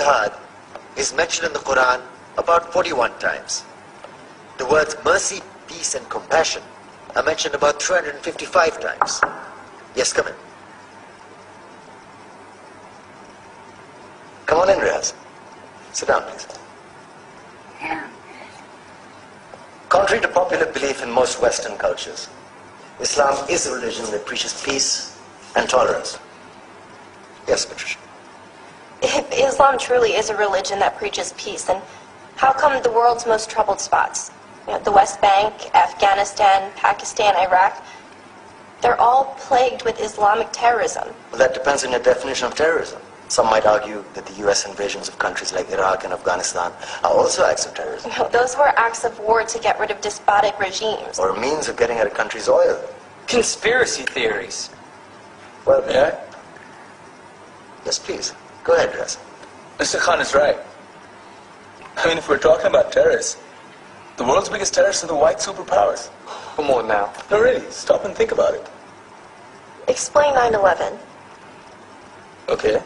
jihad is mentioned in the Quran about 41 times. The words mercy, peace, and compassion are mentioned about 355 times. Yes, come in. Come on in, Riaz. Sit down, please. Contrary to popular belief in most Western cultures, Islam is a religion that preaches peace and tolerance. Yes, Patricia. If Islam truly is a religion that preaches peace, then how come the world's most troubled spots, the West Bank, Afghanistan, Pakistan, Iraq, they're all plagued with Islamic terrorism? Well, that depends on your definition of terrorism. Some might argue that the U.S. invasions of countries like Iraq and Afghanistan are also acts of terrorism. No, those were acts of war to get rid of despotic regimes. Or a means of getting at a country's oil. Conspiracy theories. Well, Yeah? yes, please. Go ahead, Riaz. Mr. Khan is right. I mean, if we're talking about terrorists, the world's biggest terrorists are the white superpowers. Come on now. No, really, stop and think about it. Explain 9/11. Okay.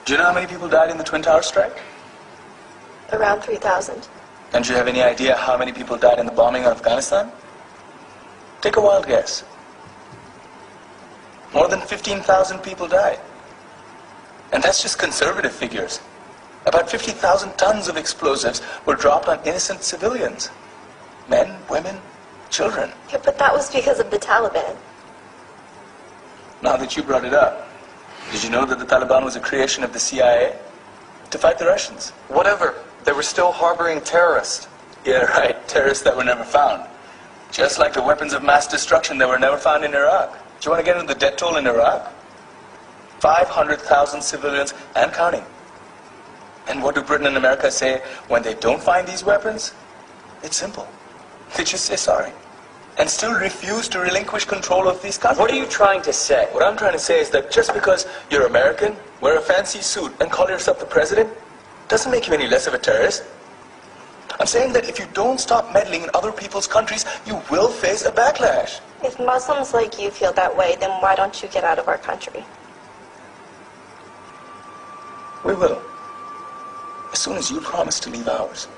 Do you know how many people died in the Twin Towers strike? Around 3,000. And do you have any idea how many people died in the bombing of Afghanistan? Take a wild guess. More than 15,000 people died. And that's just conservative figures. About 50,000 tons of explosives were dropped on innocent civilians. Men, women, children. Yeah, but that was because of the Taliban. Now that you brought it up, did you know that the Taliban was a creation of the CIA to fight the Russians? Whatever. They were still harboring terrorists. Yeah, right. Terrorists that were never found. Just like the weapons of mass destruction that were never found in Iraq. Do you want to get into the death toll in Iraq? 500,000 civilians and counting. And what do Britain and America say when they don't find these weapons? It's simple. They just say sorry. And still refuse to relinquish control of these countries. What are you trying to say? What I'm trying to say is that just because you're American, wear a fancy suit, and call yourself the president, doesn't make you any less of a terrorist. I'm saying that if you don't stop meddling in other people's countries, you will face a backlash. If Muslims like you feel that way, then why don't you get out of our country? We will. As soon as you promise to leave ours.